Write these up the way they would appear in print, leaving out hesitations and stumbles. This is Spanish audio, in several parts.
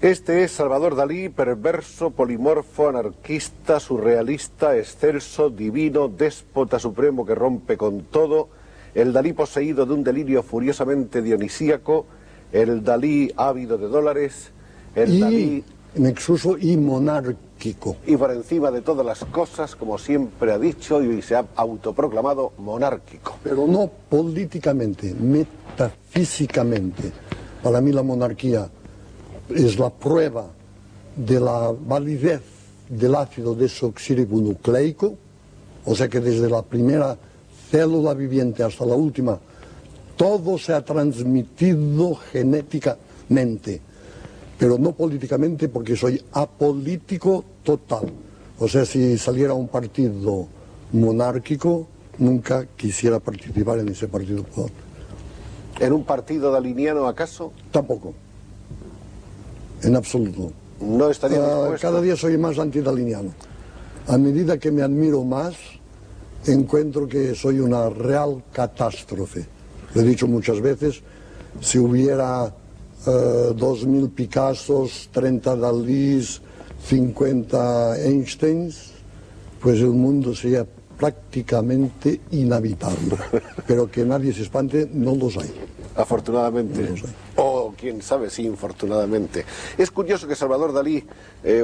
Este es Salvador Dalí, perverso, polimorfo, anarquista, surrealista, excelso, divino, déspota supremo que rompe con todo, el Dalí poseído de un delirio furiosamente dionisíaco, el Dalí ávido de dólares, el Dalí nexuso y monárquico. Y por encima de todas las cosas, como siempre ha dicho y se ha autoproclamado, monárquico. Pero no políticamente, metafísicamente. Para mí la monarquía es la prueba de la validez del ácido desoxirribonucleico, o sea que desde la primera célula viviente hasta la última, todo se ha transmitido genéticamente, pero no políticamente, porque soy apolítico total. O sea, si saliera un partido monárquico, nunca quisiera participar en ese partido. ¿En un partido daliniano acaso? Tampoco. En absoluto. No estaría dispuesto. Cada día soy más antidaliniano. A medida que me admiro más, encuentro que soy una real catástrofe. Lo he dicho muchas veces, si hubiera 2000 Picassos, 30 Dalís, 50 Einsteins, pues el mundo sería prácticamente inhabitable. Pero que nadie se espante, no los hay. Afortunadamente. No los hay. O quién sabe si infortunadamente. Es curioso que Salvador Dalí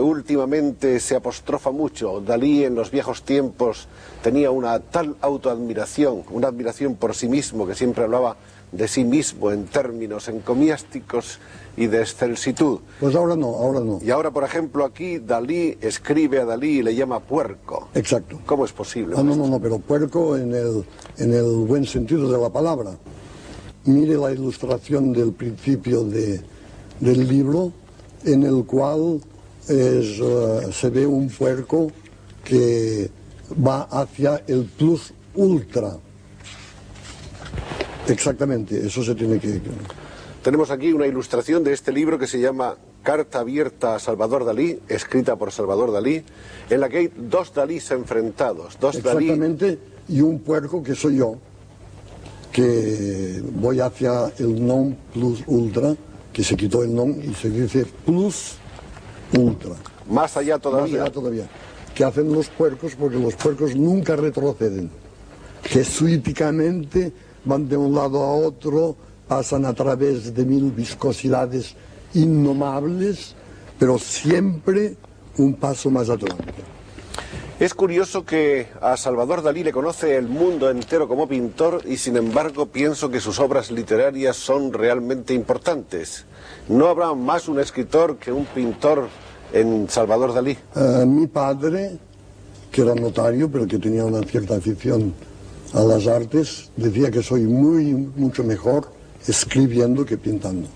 últimamente se apostrofa mucho. Dalí en los viejos tiempos tenía una tal autoadmiración, una admiración por sí mismo, que siempre hablaba de sí mismo en términos encomiásticos y de excelsitud. Pues ahora no, ahora no. Y ahora, por ejemplo, aquí Dalí escribe a Dalí y le llama puerco. Exacto. ¿Cómo es posible? No, pero puerco en el buen sentido de la palabra. Mire la ilustración del principio del libro, en el cual se ve un puerco que va hacia el plus ultra. Exactamente, eso se tiene que... Tenemos aquí una ilustración de este libro que se llama Carta abierta a Salvador Dalí, escrita por Salvador Dalí, en la que hay dos Dalís enfrentados. Exactamente, y un puerco que soy yo, que voy hacia el non plus ultra, que se quitó el non y se dice plus ultra. Más allá todavía. Más allá todavía. Que hacen los puercos, porque los puercos nunca retroceden. Jesuíticamente van de un lado a otro, pasan a través de 1000 viscosidades innomables, pero siempre un paso más adelante. Es curioso que a Salvador Dalí le conoce el mundo entero como pintor y sin embargo pienso que sus obras literarias son realmente importantes. ¿No habrá más un escritor que un pintor en Salvador Dalí? Mi padre, que era notario pero que tenía una cierta afición a las artes, decía que soy mucho mejor escribiendo que pintando.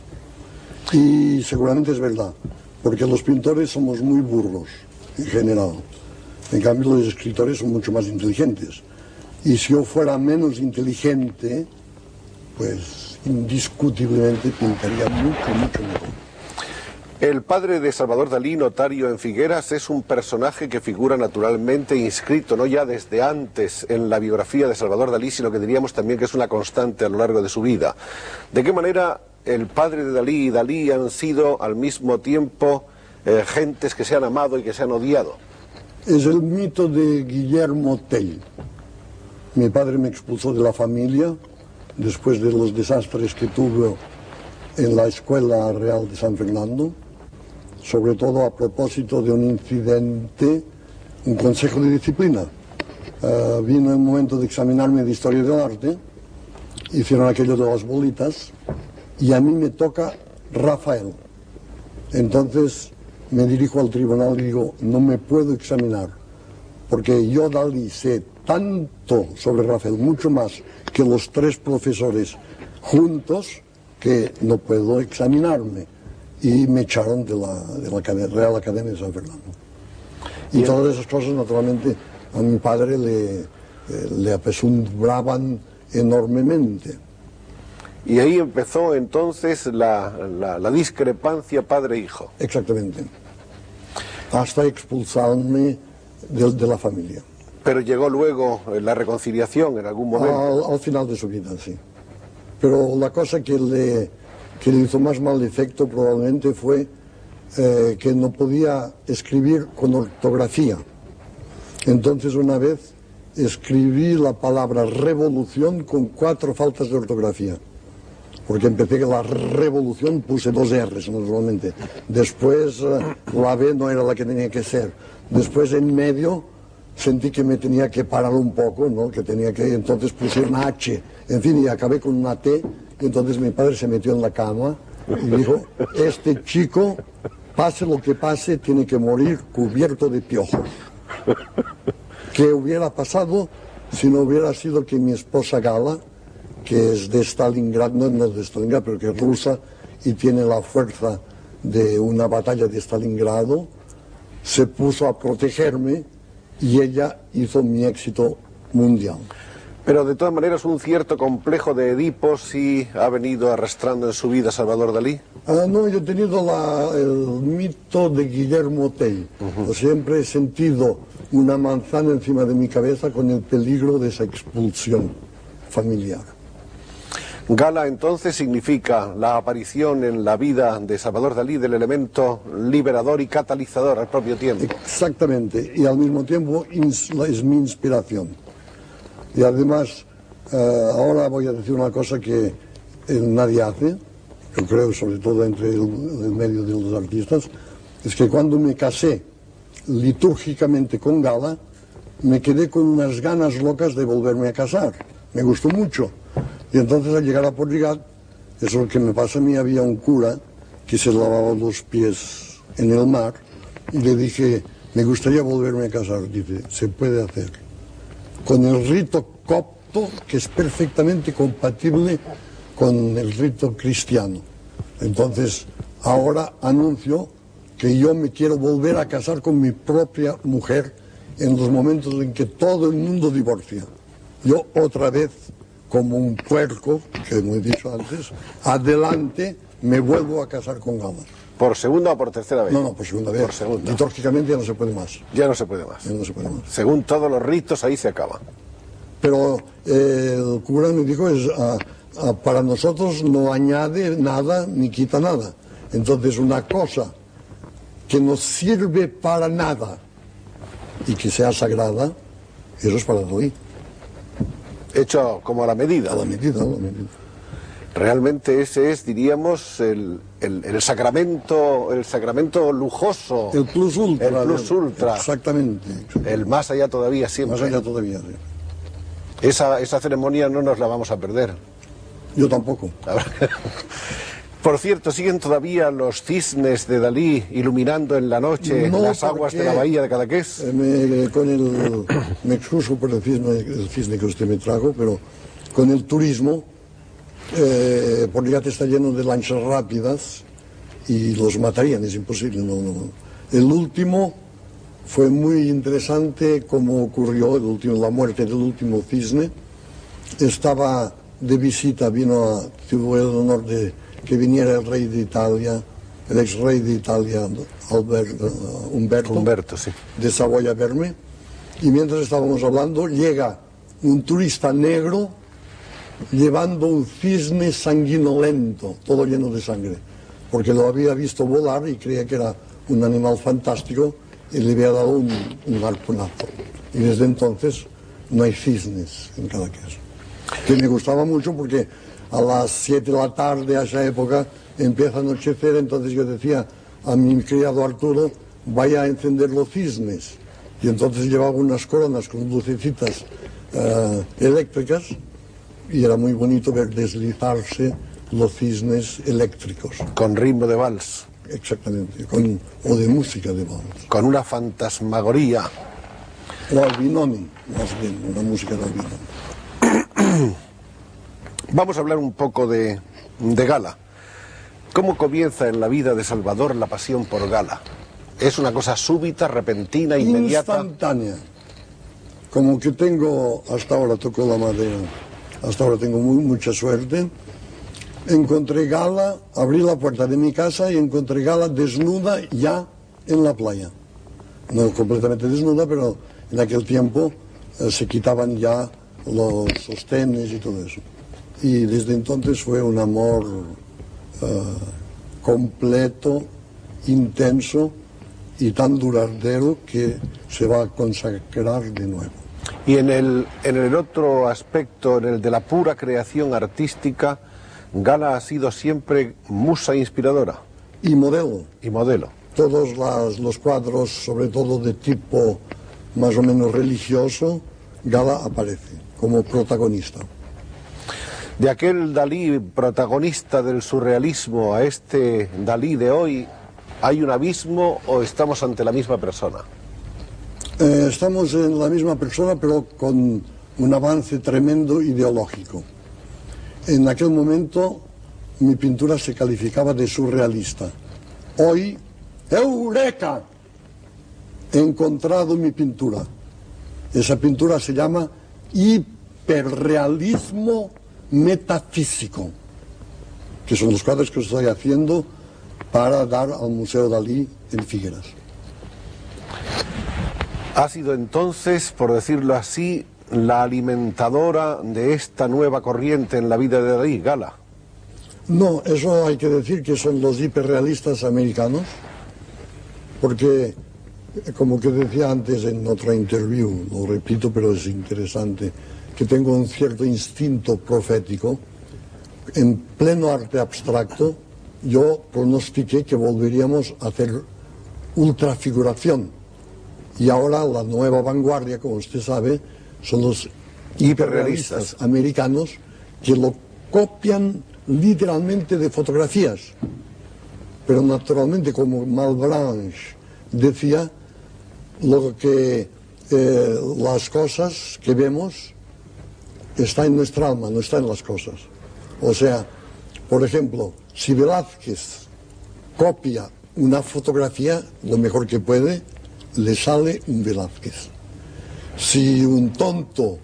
Y seguramente es verdad, porque los pintores somos muy burros en general. En cambio, los escritores son mucho más inteligentes. Y si yo fuera menos inteligente, pues indiscutiblemente pintaría mucho mejor. El padre de Salvador Dalí, notario en Figueras, es un personaje que figura naturalmente inscrito, no ya desde antes en la biografía de Salvador Dalí, sino que diríamos también que es una constante a lo largo de su vida. ¿De qué manera el padre de Dalí y Dalí han sido al mismo tiempo gentes que se han amado y que se han odiado? Es el mito de Guillermo Tell. Mi padre me expulsó de la familia después de los desastres que tuve en la Escuela Real de San Fernando, sobre todo a propósito de un incidente, un consejo de disciplina. Vino el momento de examinarme de Historia del Arte, hicieron aquello de las bolitas, y a mí me toca Rafael. Entonces me dirijo al tribunal y digo, no me puedo examinar, porque yo, Dalí, sé tanto sobre Rafael, mucho más que los 3 profesores juntos, que no puedo examinarme. Y me echaron de la Real Academia de San Fernando. Y todas esas cosas, naturalmente, a mi padre le apesumbraban enormemente. Y ahí empezó entonces la discrepancia padre-hijo. Exactamente. Hasta expulsarme de la familia. Pero llegó luego la reconciliación en algún momento. Al final de su vida, sí. Pero la cosa que le hizo más mal efecto probablemente fue que no podía escribir con ortografía. Entonces una vez escribí la palabra revolución con 4 faltas de ortografía. Porque empecé que la revolución puse 2 R's normalmente. Después la B no era la que tenía que ser. Después en medio sentí que me tenía que parar un poco, ¿no? Entonces puse una H. En fin, y acabé con una T. Y entonces mi padre se metió en la cama y dijo, este chico, pase lo que pase, tiene que morir cubierto de piojos. ¿Qué hubiera pasado si no hubiera sido que mi esposa Gala, que es de Stalingrado, no es de Stalingrado, pero que es rusa y tiene la fuerza de una batalla de Stalingrado, se puso a protegerme y ella hizo mi éxito mundial? Pero de todas maneras un cierto complejo de Edipo sí ha venido arrastrando en su vida Salvador Dalí. No, yo he tenido el mito de Guillermo Tell. Siempre he sentido una manzana encima de mi cabeza con el peligro de esa expulsión familiar. Gala entonces significa la aparición en la vida de Salvador Dalí del elemento liberador y catalizador al propio tiempo. Exactamente, y al mismo tiempo es mi inspiración. Y además, ahora voy a decir una cosa que nadie hace, yo creo, sobre todo entre el medio de los artistas, es que cuando me casé litúrgicamente con Gala, me quedé con unas ganas locas de volverme a casar. Me gustó mucho. Y entonces al llegar a Porrigat, eso es lo que me pasa a mí, había un cura que se lavaba los pies en el mar y le dije, me gustaría volverme a casar. Dice, se puede hacer. Con el rito copto, que es perfectamente compatible con el rito cristiano. Entonces, ahora anuncio que yo me quiero volver a casar con mi propia mujer en los momentos en que todo el mundo divorcia. Yo otra vez, como un puerco, que como he dicho antes, adelante me vuelvo a casar con Gala. ¿Por segunda o por tercera vez? No, por segunda vez. Por segunda. Litúrgicamente ya no se puede más. Ya no se puede más. Ya no se puede más. Según todos los ritos, ahí se acaba. Pero el cura me dijo, para nosotros no añade nada ni quita nada. Entonces una cosa que no sirve para nada y que sea sagrada, eso es para Dalí. Hecho como a la medida. A la medida, a la medida. Realmente ese es, diríamos, el sacramento lujoso. El plus ultra. El plus ultra. Exactamente. El más allá todavía siempre. Más allá todavía, sí. Esa ceremonia no nos la vamos a perder. Yo tampoco. Por cierto, ¿siguen todavía los cisnes de Dalí iluminando en la noche las aguas de la bahía de Cadaqués? Me excuso por el cisne que usted me trajo, pero con el turismo, Porrigat está lleno de lanchas rápidas y los matarían, es imposible. No. El último fue muy interesante como ocurrió, la muerte del último cisne. Estaba de visita, tuvo el honor de que viniera el rey de Italia, el ex rey de Italia, Humberto, sí, de Saboya a verme, y mientras estábamos hablando llega un turista negro llevando un cisne sanguinolento, todo lleno de sangre, porque lo había visto volar y creía que era un animal fantástico y le había dado un harponazo. Y desde entonces no hay cisnes en Cadaqués, que me gustaba mucho porque a las 7 de la tarde, a esa época, empieza a anochecer, entonces yo decía a mi criado Arturo, vaya a encender los cisnes. Y entonces llevaba unas coronas con lucecitas eléctricas y era muy bonito ver deslizarse los cisnes eléctricos. Con ritmo de vals. Exactamente, o de música de vals. Con una fantasmagoría. o Albinoni, más bien, una música de Albinoni. Vamos a hablar un poco de Gala. ¿Cómo comienza en la vida de Salvador la pasión por Gala? ¿Es una cosa súbita, repentina, inmediata? Instantánea. Como que tengo, hasta ahora toco la madera, hasta ahora tengo mucha suerte. Encontré Gala, abrí la puerta de mi casa y encontré Gala desnuda ya en la playa. No completamente desnuda, pero en aquel tiempo se quitaban ya los sostenes y todo eso. Y desde entonces fue un amor completo, intenso y tan duradero que se va a consagrar de nuevo. Y en el otro aspecto, en el de la pura creación artística, Gala ha sido siempre musa inspiradora. Y modelo. Y modelo. Todos los cuadros, sobre todo de tipo más o menos religioso, Gala aparece como protagonista. De aquel Dalí protagonista del surrealismo a este Dalí de hoy, ¿hay un abismo o estamos ante la misma persona? Estamos en la misma persona, pero con un avance tremendo ideológico. En aquel momento mi pintura se calificaba de surrealista. Hoy, ¡eureka!, he encontrado mi pintura. Esa pintura se llama hiperrealismo metafísico, que son los cuadros que estoy haciendo para dar al Museo Dalí en Figueras. Ha sido entonces, por decirlo así, la alimentadora de esta nueva corriente en la vida de Dalí, Gala. No, eso hay que decir que son los hiperrealistas americanos, porque, como que decía antes en otra interview, lo repito, pero es interesante, que tengo un cierto instinto profético. En pleno arte abstracto, yo pronostiqué que volveríamos a hacer ultrafiguración. Y ahora la nueva vanguardia, como usted sabe, son los hiperrealistas americanos que lo copian literalmente de fotografías. Pero naturalmente, como Malebranche decía, las cosas que vemos está en nuestra alma, no está en las cosas. O sea, por ejemplo, si Velázquez copia una fotografía, lo mejor que puede, le sale un Velázquez. Si un tonto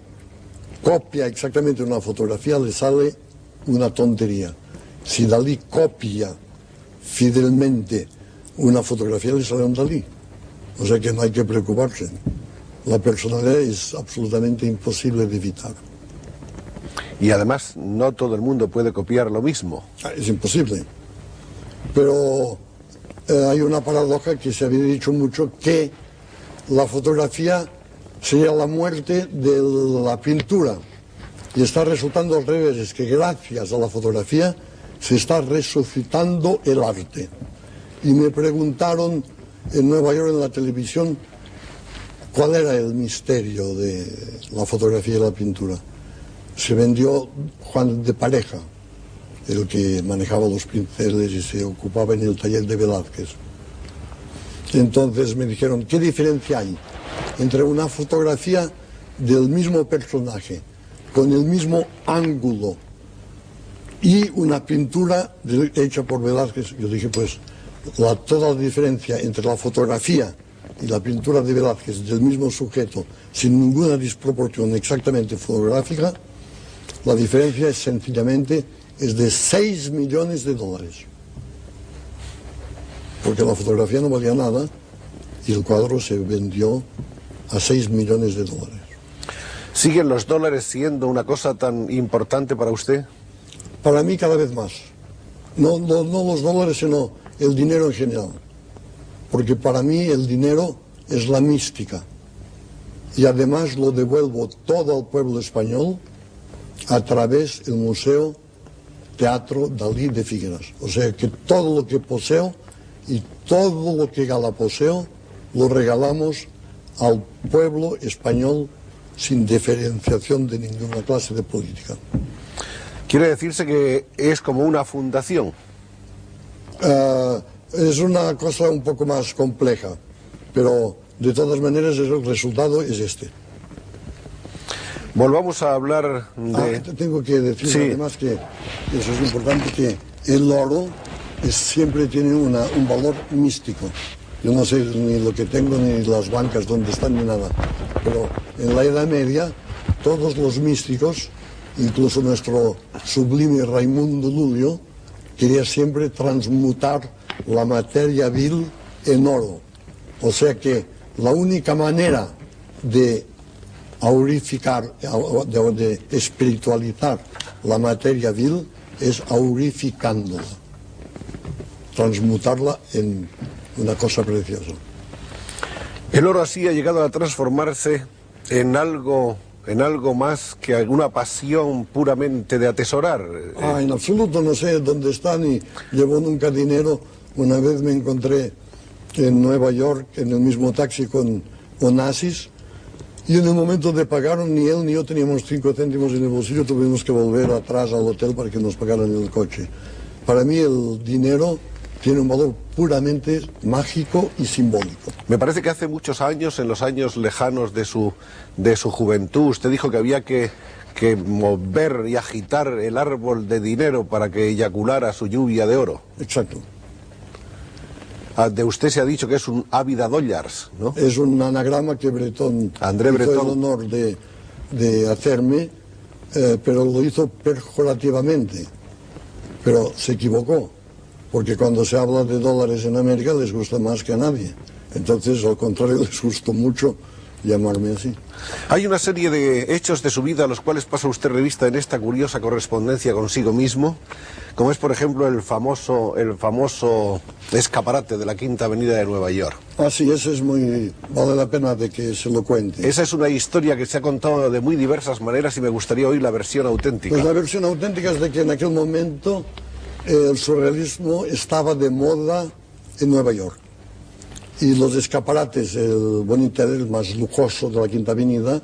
copia exactamente una fotografía, le sale una tontería. Si Dalí copia fidelmente una fotografía, le sale un Dalí. O sea que no hay que preocuparse. La personalidad es absolutamente imposible de evitar. Y además no todo el mundo puede copiar lo mismo. Es imposible. Pero hay una paradoja que se había dicho mucho, que la fotografía sería la muerte de la pintura. Y está resultando al revés, es que gracias a la fotografía se está resucitando el arte. Y me preguntaron en Nueva York en la televisión cuál era el misterio de la fotografía y la pintura. Se vendió Juan de Pareja, el que manejaba los pinceles y se ocupaba en el taller de Velázquez. Entonces me dijeron, ¿qué diferencia hay entre una fotografía del mismo personaje, con el mismo ángulo, y una pintura hecha por Velázquez? Yo dije, pues toda la diferencia entre la fotografía y la pintura de Velázquez del mismo sujeto, sin ninguna desproporción exactamente fotográfica, la diferencia es sencillamente de $6 millones. Porque la fotografía no valía nada y el cuadro se vendió a $6 millones. ¿Siguen los dólares siendo una cosa tan importante para usted? Para mí cada vez más. No los dólares, sino el dinero en general. Porque para mí el dinero es la mística. Y además lo devuelvo todo al pueblo español a través del Museo Teatro Dalí de Figueras. O sea que todo lo que poseo y todo lo que Gala poseo lo regalamos al pueblo español sin diferenciación de ninguna clase de política. ¿Quiere decirse que es como una fundación? Es una cosa un poco más compleja, pero de todas maneras el resultado es este. Volvamos a hablar de... Tengo que decir además que eso es importante, que el oro siempre tiene un valor místico. Yo no sé ni lo que tengo, ni las bancas donde están, ni nada. Pero en la Edad Media, todos los místicos, incluso nuestro sublime Raimundo Lulio, quería siempre transmutar la materia vil en oro. O sea que la única manera de aurificar, de espiritualizar la materia vil es aurificándola, transmutarla en una cosa preciosa. El oro así ha llegado a transformarse en algo más que alguna pasión puramente de atesorar. En absoluto no sé dónde está ni llevo nunca dinero. Una vez me encontré en Nueva York en el mismo taxi con Onassis y en el momento de pagar ni él ni yo teníamos 5 céntimos en el bolsillo, tuvimos que volver atrás al hotel para que nos pagaran el coche. Para mí el dinero tiene un valor puramente mágico y simbólico. Me parece que hace muchos años, en los años lejanos de su juventud, usted dijo que había que mover y agitar el árbol de dinero para que eyaculara su lluvia de oro. Exacto. De usted se ha dicho que es un ávida dollars, ¿no? Es un anagrama que André hizo Breton el honor de hacerme, pero lo hizo pejorativamente. Pero se equivocó, porque cuando se habla de dólares en América les gusta más que a nadie. Entonces, al contrario, les gustó mucho llamarme así. Hay una serie de hechos de su vida a los cuales pasa usted revista en esta curiosa correspondencia consigo mismo, como es, por ejemplo, el famoso escaparate de la Quinta Avenida de Nueva York. Sí, ese es vale la pena de que se lo cuente. Esa es una historia que se ha contado de muy diversas maneras y me gustaría oír la versión auténtica. Pues la versión auténtica es de que en aquel momento el surrealismo estaba de moda en Nueva York. Y los escaparates, el Bonita, el más lujoso de la Quinta Avenida,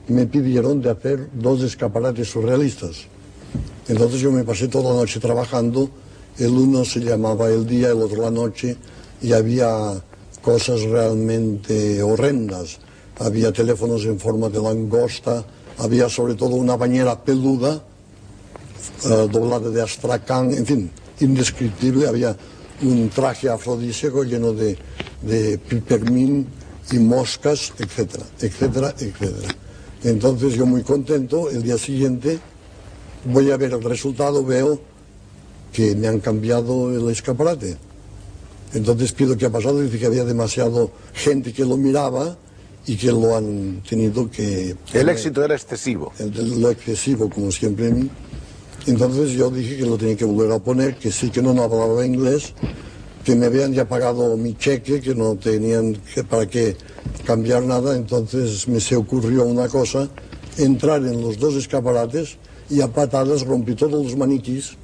me pidieron de hacer 2 escaparates surrealistas. Entonces yo me pasé toda la noche trabajando, el uno se llamaba El Día, el otro La Noche, y había cosas realmente horrendas. Había teléfonos en forma de langosta, había sobre todo una bañera peluda, doblada de astracán, en fin, indescriptible. Había un traje afrodisíaco lleno de pipermín y moscas, etcétera, etcétera, etcétera. Entonces yo muy contento, el día siguiente voy a ver el resultado, veo que me han cambiado el escaparate. Entonces pido qué ha pasado y dice que había demasiado gente que lo miraba y que lo han tenido que... El éxito era excesivo. Lo excesivo, como siempre en mí. Entonces yo dije que lo tenía que volver a poner, que sí, que no hablaba inglés, que me habían ya pagado mi cheque, que no tenían para qué cambiar nada. Entonces me se ocurrió una cosa, entrar en los 2 escaparates y a patadas rompí todos los maniquís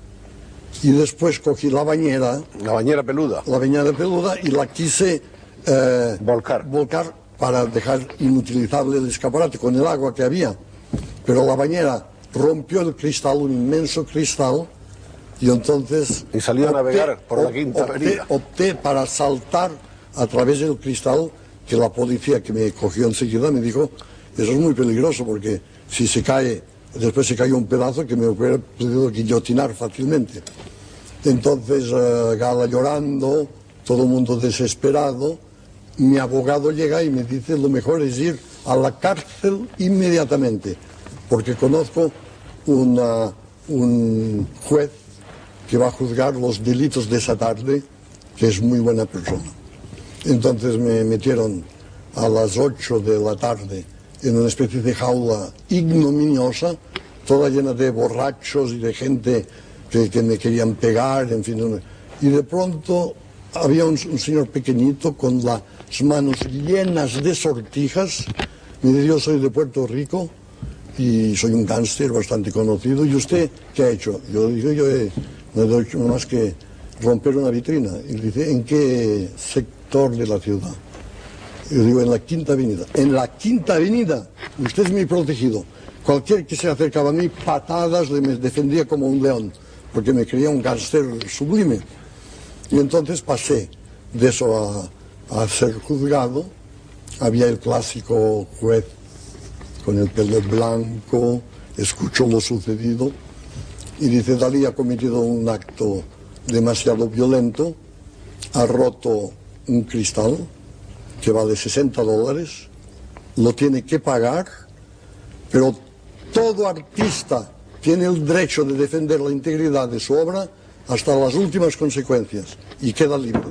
y después cogí la bañera. La bañera peluda. La bañera peluda y la quise volcar para dejar inutilizable el escaparate con el agua que había. Pero la bañera rompió el cristal, un inmenso cristal, y entonces... Y salió a navegar por la Quinta Avenida. Opté para saltar a través del cristal, que la policía que me cogió enseguida me dijo, eso es muy peligroso porque si se cae, después se cayó un pedazo que me hubiera podido guillotinar fácilmente. Entonces Gala llorando, todo el mundo desesperado, mi abogado llega y me dice lo mejor es ir a la cárcel inmediatamente, porque conozco un juez que va a juzgar los delitos de esa tarde, que es muy buena persona. Entonces me metieron a las 8 de la tarde en una especie de jaula ignominiosa, toda llena de borrachos y de gente que me querían pegar, en fin. Y de pronto había un señor pequeñito con las manos llenas de sortijas. Me dijo, yo soy de Puerto Rico y soy un gángster bastante conocido. ¿Y usted qué ha hecho? Yo dije, no he hecho más que romper una vitrina. Y dice, ¿en qué sector de la ciudad? Yo digo, en la Quinta Avenida. En la Quinta Avenida, usted es mi protegido. Cualquier que se acercaba a mí, patadas, me defendía como un león, porque me creía un gángster sublime. Y entonces pasé de eso a ser juzgado, Había el clásico juez con el pelo blanco, escuchó lo sucedido y dice: Dalí ha cometido un acto demasiado violento, ha roto un cristal que vale $60, lo tiene que pagar, pero todo artista tiene el derecho de defender la integridad de su obra hasta las últimas consecuencias y queda libre.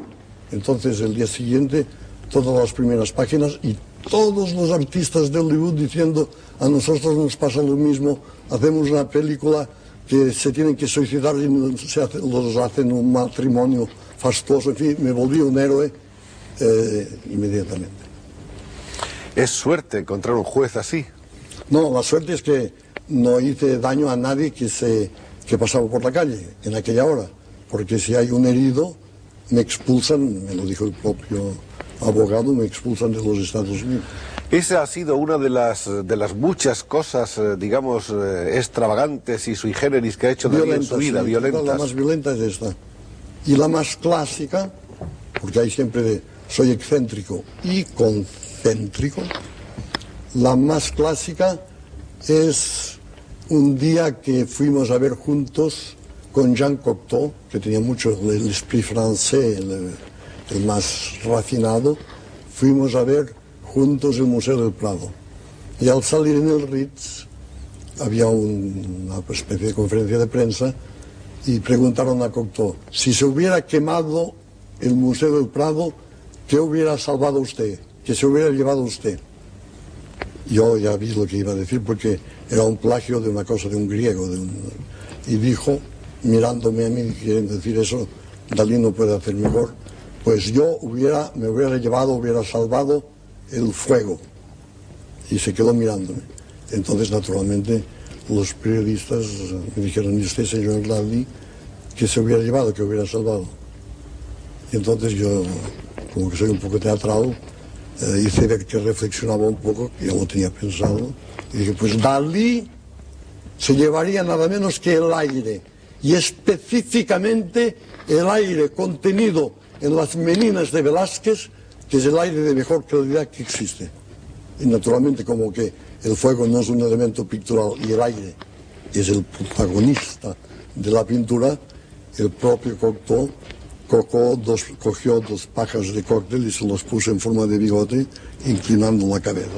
Entonces el día siguiente todas las primeras páginas y todos los artistas de Hollywood diciendo: a nosotros nos pasa lo mismo, hacemos una película que se tienen que suicidar y los hacen un matrimonio fastuoso. En fin, me volví un héroe inmediatamente. ¿Es suerte encontrar un juez así? No, la suerte es que no hice daño a nadie que pasaba por la calle en aquella hora, porque si hay un herido me expulsan, me lo dijo el propio abogado, me expulsan de los Estados Unidos. Esa ha sido una de las muchas cosas, digamos, extravagantes y sui generis que ha hecho Dalí en su vida, sí, violentas. La más violenta es esta. Y la más clásica, porque hay siempre soy excéntrico y concéntrico, la más clásica es un día que fuimos a ver juntos con Jean Cocteau, que tenía mucho el esprit francés, el más refinado. Fuimos a ver juntos el Museo del Prado. Y al salir en el Ritz había una especie de conferencia de prensa y preguntaron a Cocteau: si se hubiera quemado el Museo del Prado, ¿qué hubiera salvado usted? ¿Qué se hubiera llevado usted? Yo ya vi lo que iba a decir porque era un plagio de una cosa de un griego. Y dijo, mirándome a mí, queriendo decir eso, Dalí no puede hacer mejor, pues yo me hubiera salvado el fuego. Y se quedó mirándome. Entonces, naturalmente, los periodistas me dijeron: ¿y usted, señor Dalí, qué se hubiera llevado, qué hubiera salvado? Y entonces yo, como que soy un poco teatral, hice ver que reflexionaba un poco, que yo lo tenía pensado, y dije: pues Dalí se llevaría nada menos que el aire, y específicamente el aire contenido en las Meninas de Velázquez, que es el aire de mejor calidad que existe. Y naturalmente, como que el fuego no es un elemento pictural y el aire es el protagonista de la pintura, el propio Cocteau cogió dos pajas de cóctel y se los puso en forma de bigote, inclinando la cabeza.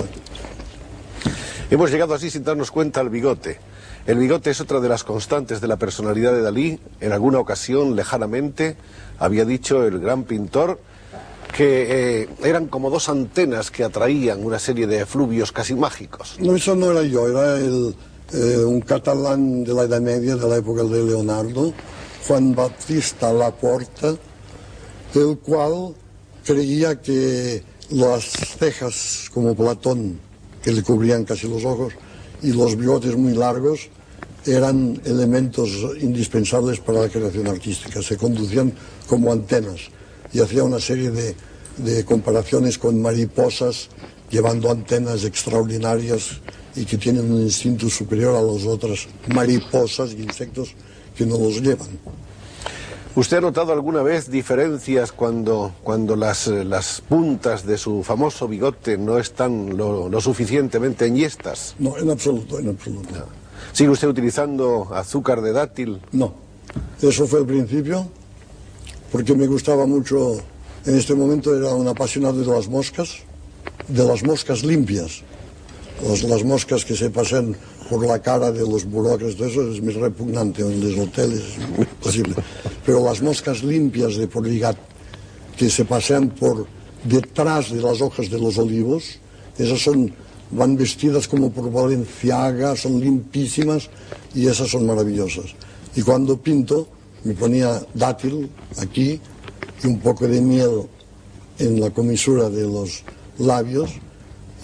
Hemos llegado así sin darnos cuenta al bigote. El bigote es otra de las constantes de la personalidad de Dalí. En alguna ocasión, lejanamente, había dicho el gran pintor que eran como dos antenas que atraían una serie de efluvios casi mágicos. No, eso no era yo, era un catalán de la Edad Media, de la época de Leonardo, Juan Baptista Laporta, el cual creía que las cejas, como Platón, que le cubrían casi los ojos, y los bigotes muy largos, eran elementos indispensables para la creación artística. Se conducían como antenas y hacía una serie de comparaciones con mariposas llevando antenas extraordinarias y que tienen un instinto superior a las otras mariposas y insectos que no los llevan. ¿Usted ha notado alguna vez diferencias cuando las puntas de su famoso bigote no están lo suficientemente enhiestas? No, en absoluto, en absoluto. No. ¿Sigue usted utilizando azúcar de dátil? No, eso fue el principio, porque me gustaba mucho. En este momento era un apasionado de las moscas limpias. Las moscas que se pasan por la cara de los burócratas, todo eso es muy repugnante en los hoteles, es imposible. Pero las moscas limpias de Porligat, que se pasean por detrás de las hojas de los olivos, esas van vestidas como por Valenciaga, son limpísimas y esas son maravillosas. Y cuando pinto me ponía dátil aquí y un poco de miel en la comisura de los labios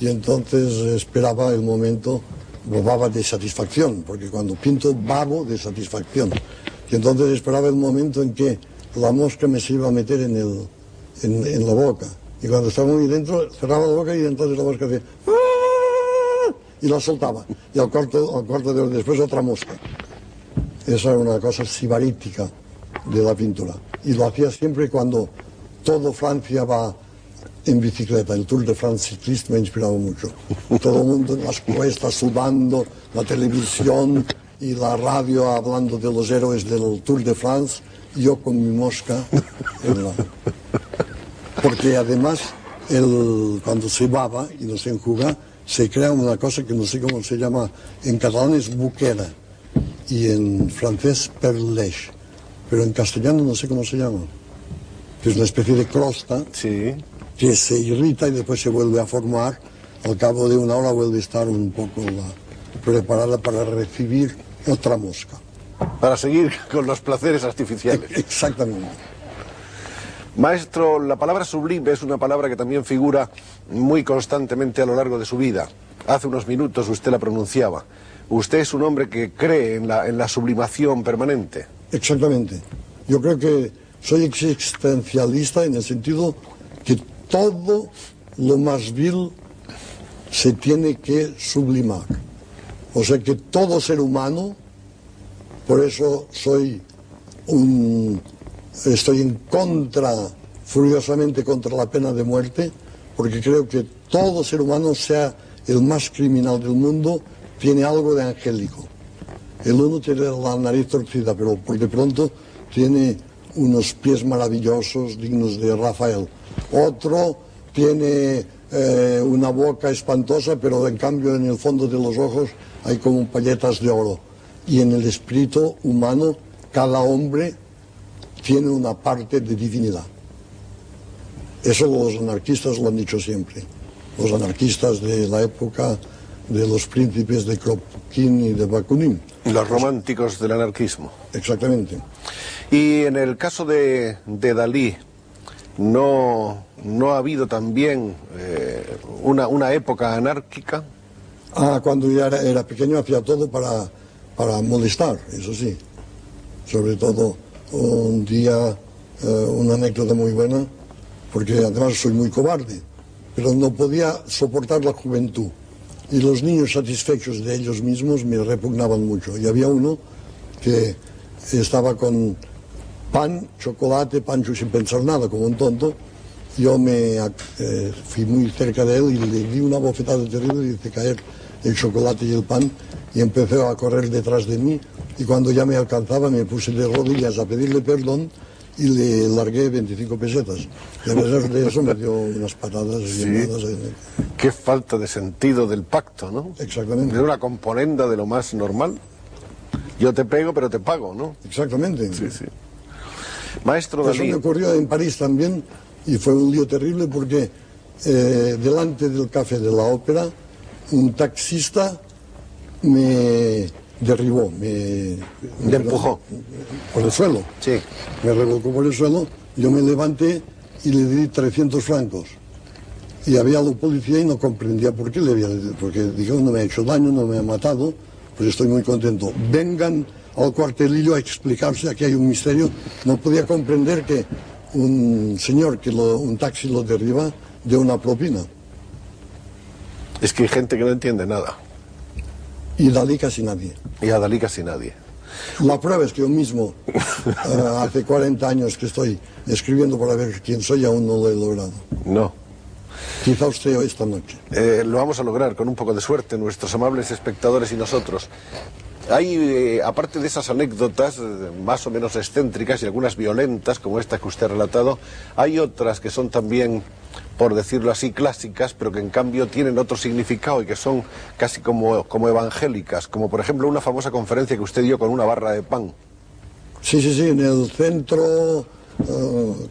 y entonces esperaba el momento, bababa de satisfacción, porque cuando pinto babo de satisfacción. Y entonces esperaba el momento en que la mosca me se iba a meter en la boca. Y cuando estaba muy dentro, cerraba la boca y entonces la mosca hacía ¡ah! Y la soltaba. Y al cuarto de hora después otra mosca. Esa era una cosa sibarítica de la pintura. Y lo hacía siempre cuando todo Francia va en bicicleta. El Tour de France Cycliste me ha inspirado mucho. Todo el mundo en las cuestas sudando, la televisión y la radio hablando de los héroes del Tour de France, yo con mi mosca en la... Porque además, cuando se baba y no se enjuga, se crea una cosa que no sé cómo se llama, en catalán es buquera y en francés perlèche, pero en castellano no sé cómo se llama, que es una especie de crosta que se irrita y después se vuelve a formar, al cabo de una hora vuelve a estar un poco preparada para recibir otra mosca. Para seguir con los placeres artificiales. Exactamente. Maestro, la palabra sublime es una palabra que también figura muy constantemente a lo largo de su vida. Hace unos minutos usted la pronunciaba. Usted es un hombre que cree en la sublimación permanente. Exactamente. Yo creo que soy existencialista en el sentido que todo lo más vil se tiene que sublimar. O sea que todo ser humano, por eso estoy en contra, furiosamente contra la pena de muerte, porque creo que todo ser humano, sea el más criminal del mundo, tiene algo de angélico. El uno tiene la nariz torcida, pero por de pronto tiene unos pies maravillosos, dignos de Rafael. Otro tiene una boca espantosa, pero en cambio en el fondo de los ojos hay como palletas de oro. Y en el espíritu humano, cada hombre tiene una parte de divinidad. Eso los anarquistas lo han dicho siempre. Los anarquistas de la época de los príncipes de Kropotkin y de Bakunin. Los románticos del anarquismo. Exactamente. Y en el caso de Dalí, ¿no ha habido también una época anárquica? Cuando ya era pequeño hacía todo para molestar, eso sí. Sobre todo un día, una anécdota muy buena, porque además soy muy cobarde, pero no podía soportar la juventud. Y los niños satisfechos de ellos mismos me repugnaban mucho. Y había uno que estaba con pan, chocolate, pancho sin pensar nada, como un tonto. Yo fui muy cerca de él y le di una bofetada terrible y hice caer el chocolate y el pan y empezó a correr detrás de mí. Y cuando ya me alcanzaba me puse de rodillas a pedirle perdón y le largué 25 pesetas. Y a pesar de eso me dio unas patadas. Sí. Qué falta de sentido del pacto, ¿no? Exactamente. Es una componenda de lo más normal. Yo te pego, pero te pago, ¿no? Exactamente. Sí, sí. Maestro Dalí. Eso me ocurrió en París también y fue un lío terrible porque delante del café de la ópera un taxista me derribó, me empujó por el suelo. Sí. Me revolcó por el suelo, yo me levanté y le di 300 francos. Y había la policía y no comprendía por qué porque dijo, no me ha hecho daño, no me ha matado, pues estoy muy contento. Vengan al cuartelillo a explicarse, aquí hay un misterio. No podía comprender que un señor un taxi lo derriba de una propina. Es que hay gente que no entiende nada. Y Dalí casi nadie. Y a Dalí casi nadie. La prueba es que yo mismo, hace 40 años que estoy escribiendo para ver quién soy, aún no lo he logrado. No. Quizá usted esta noche. Lo vamos a lograr con un poco de suerte, nuestros amables espectadores y nosotros. Hay, aparte de esas anécdotas más o menos excéntricas y algunas violentas, como esta que usted ha relatado, hay otras que son también, por decirlo así, clásicas, pero que en cambio tienen otro significado y que son casi como evangélicas, como por ejemplo una famosa conferencia que usted dio con una barra de pan. Sí, en el centro,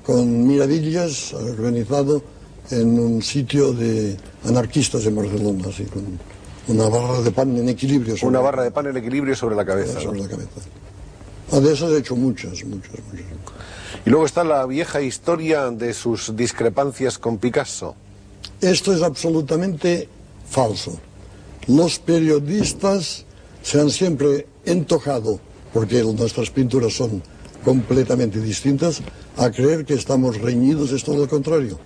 con Miravillas, organizado en un sitio de anarquistas en Barcelona, así, con una barra de pan en equilibrio. Una barra de pan en equilibrio sobre la cabeza. Sobre la cabeza. De esas he hecho muchas. Y luego está la vieja historia de sus discrepancias con Picasso. Esto es absolutamente falso. Los periodistas se han siempre entojado, porque nuestras pinturas son completamente distintas, a creer que estamos reñidos. Es todo lo contrario.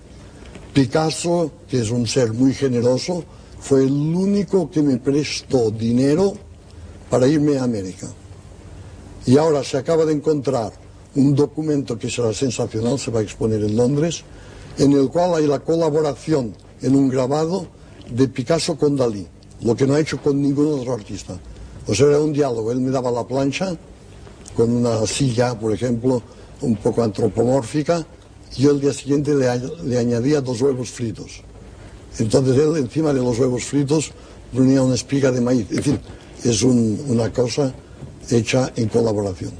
Picasso, que es un ser muy generoso, fue el único que me prestó dinero para irme a América. Y ahora se acaba de encontrar un documento que será sensacional, se va a exponer en Londres, en el cual hay la colaboración en un grabado de Picasso con Dalí, lo que no ha hecho con ningún otro artista. O sea, era un diálogo, él me daba la plancha con una silla, por ejemplo, un poco antropomórfica, y yo el día siguiente le añadía 2 huevos fritos. Entonces él encima de los huevos fritos ponía una espiga de maíz. Es decir, es una cosa hecha en colaboración.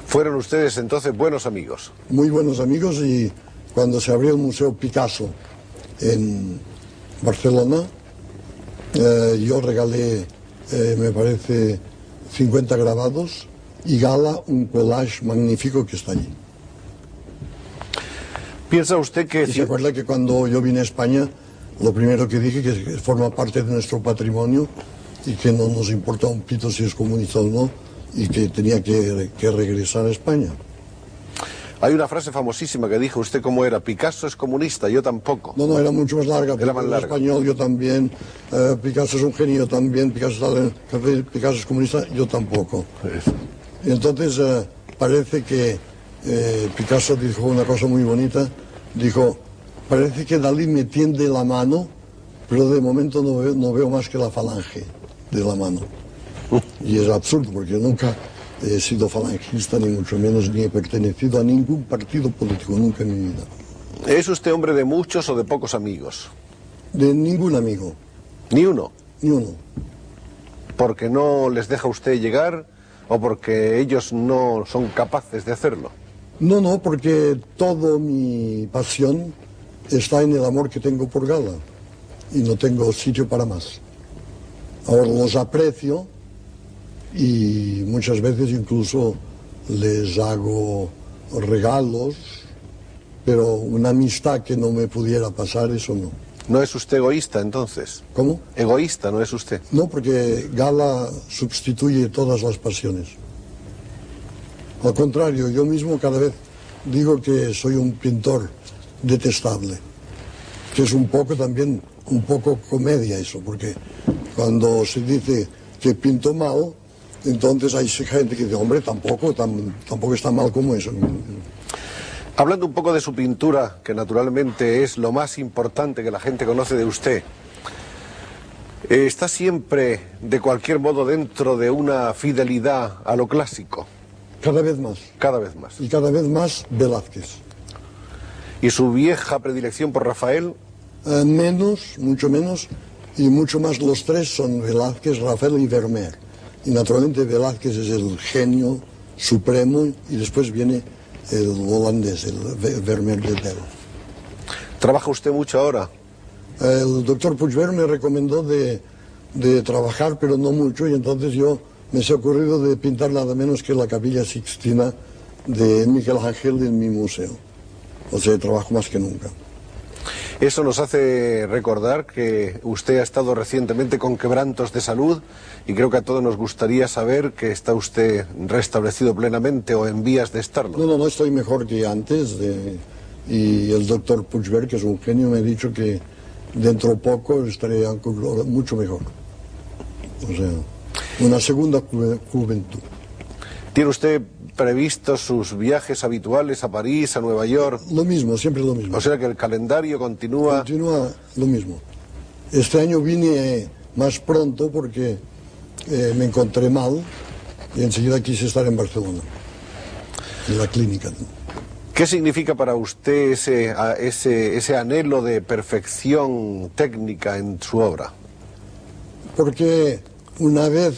Fueron ustedes entonces buenos amigos. Muy buenos amigos, y cuando se abrió el Museo Picasso en Barcelona, yo regalé, me parece, 50 grabados y Gala un collage magnífico que está allí. ¿Piensa usted que... Y se acuerda que cuando yo vine a España, lo primero que dije que forma parte de nuestro patrimonio y que no nos importa un pito si es comunista o no, y que tenía que regresar a España. Hay una frase famosísima que dijo usted, ¿cómo era? Picasso es comunista, yo tampoco. No, era mucho más larga. Era más larga. Español, yo también. Picasso es un genio, también. Picasso es comunista, yo tampoco. Y entonces parece que Picasso dijo una cosa muy bonita. Dijo, parece que Dalí me tiende la mano, pero de momento no veo más que la falange de la mano. Y es absurdo, porque nunca he sido falangista, ni mucho menos, ni he pertenecido a ningún partido político, nunca en mi vida. ¿Es usted hombre de muchos o de pocos amigos? De ningún amigo. ¿Ni uno? Ni uno. ¿Porque no les deja usted llegar o porque ellos no son capaces de hacerlo? No, porque toda mi pasión está en el amor que tengo por Gala y no tengo sitio para más. Ahora los aprecio y muchas veces incluso les hago regalos, pero una amistad que no me pudiera pasar, eso no. ¿No es usted egoísta entonces? ¿Cómo? ¿Egoísta no es usted? No, porque Gala sustituye todas las pasiones. Al contrario, yo mismo cada vez digo que soy un pintor detestable, que es un poco también, un poco comedia eso, porque cuando se dice que pinto mal, entonces hay gente que dice, hombre, tampoco está mal como eso. Hablando un poco de su pintura, que naturalmente es lo más importante que la gente conoce de usted, ¿está siempre, de cualquier modo, dentro de una fidelidad a lo clásico? Cada vez más. Cada vez más. Y cada vez más Velázquez. ¿Y su vieja predilección por Rafael? Menos, mucho menos, y mucho más los tres son Velázquez, Rafael y Vermeer. Y naturalmente Velázquez es el genio supremo y después viene el holandés, el Vermeer de Del. ¿Trabaja usted mucho ahora? El doctor Puigvert me recomendó de trabajar, pero no mucho, y entonces me se ha ocurrido de pintar nada menos que la Capilla Sixtina de Miguel Ángel en mi museo. O sea, trabajo más que nunca. Eso nos hace recordar que usted ha estado recientemente con quebrantos de salud y creo que a todos nos gustaría saber que está usted restablecido plenamente o en vías de estarlo. No, estoy mejor que antes. Y el doctor Puigvert, que es un genio, me ha dicho que dentro de poco estaré mucho mejor. O sea, una segunda juventud. ¿Tiene usted previstos sus viajes habituales a París, a Nueva York? Lo mismo, siempre lo mismo. O sea que el calendario continúa... Continúa lo mismo. Este año vine más pronto porque me encontré mal y enseguida quise estar en Barcelona, en la clínica. ¿Qué significa para usted ese anhelo de perfección técnica en su obra? Porque una vez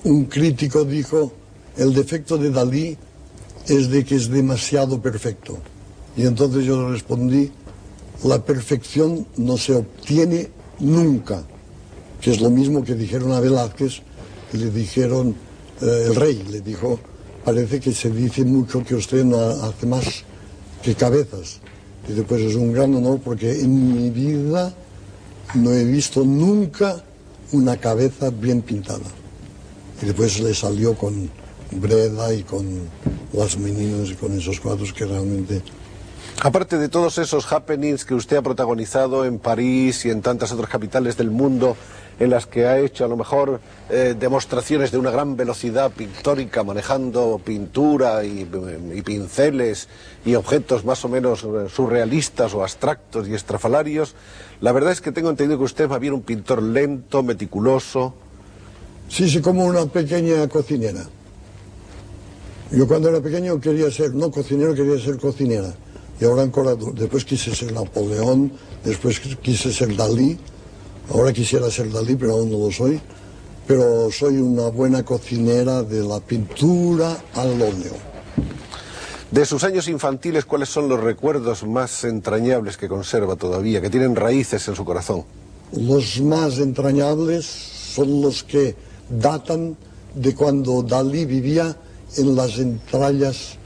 un crítico dijo, el defecto de Dalí es de que es demasiado perfecto. Y entonces yo le respondí, la perfección no se obtiene nunca, que es lo mismo que dijeron a Velázquez, le dijeron, el rey le dijo, parece que se dice mucho que usted no hace más que cabezas. Y después es un gran honor porque en mi vida no he visto nunca una cabeza bien pintada. Y después le salió con Breda y con Las Meninas y con esos cuadros que realmente Aparte de todos esos happenings que usted ha protagonizado en París y en tantas otras capitales del mundo, en las que ha hecho a lo mejor demostraciones de una gran velocidad pictórica, manejando pintura y pinceles y objetos más o menos surrealistas o abstractos y estrafalarios, la verdad es que tengo entendido que usted es más bien un pintor lento, meticuloso. Sí, como una pequeña cocinera. Yo cuando era pequeño quería ser, no cocinero, quería ser cocinera. Y ahora después quise ser Napoleón, después quise ser Dalí. Ahora quisiera ser Dalí, pero aún no lo soy. Pero soy una buena cocinera de la pintura al óleo. De sus años infantiles, ¿cuáles son los recuerdos más entrañables que conserva todavía, que tienen raíces en su corazón? Los más entrañables son los que datan de cuando Dalí vivía en las entrañas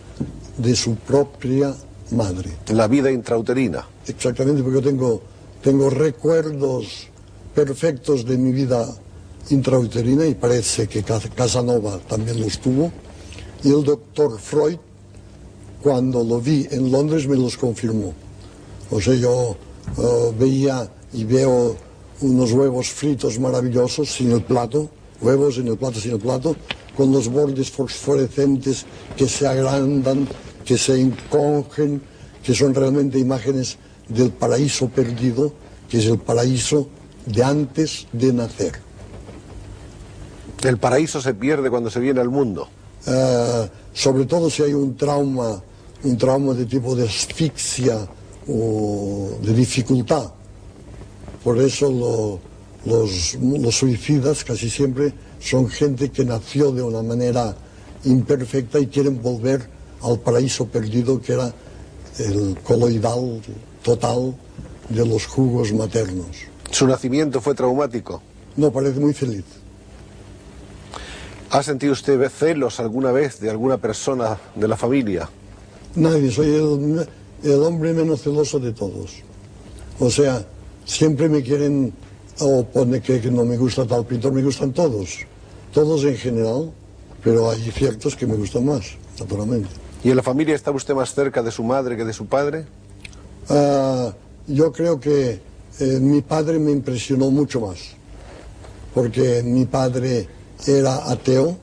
de su propia madre. La vida intrauterina. Exactamente, porque yo tengo recuerdos perfectos de mi vida intrauterina y parece que Casanova también los tuvo. Y el doctor Freud, cuando lo vi en Londres, me los confirmó. O sea, yo veía y veo unos huevos fritos maravillosos sin el plato, huevos en el plato sin el plato, con los bordes fosforescentes que se agrandan, que se encogen, que son realmente imágenes del paraíso perdido, que es el paraíso de antes de nacer. ¿El paraíso se pierde cuando se viene al mundo? Sobre todo si hay un trauma de tipo de asfixia o de dificultad. Por eso los suicidas casi siempre son gente que nació de una manera imperfecta y quieren volver al paraíso perdido, que era el coloidal total de los jugos maternos. ¿Su nacimiento fue traumático? No, parece muy feliz. ¿Ha sentido usted celos alguna vez de alguna persona de la familia? Nadie, soy el hombre menos celoso de todos. O sea, siempre me quieren, o pone que no me gusta tal pintor, me gustan todos en general, pero hay ciertos que me gustan más, naturalmente. ¿Y en la familia está usted más cerca de su madre que de su padre? Yo creo que mi padre me impresionó mucho más, porque mi padre era ateo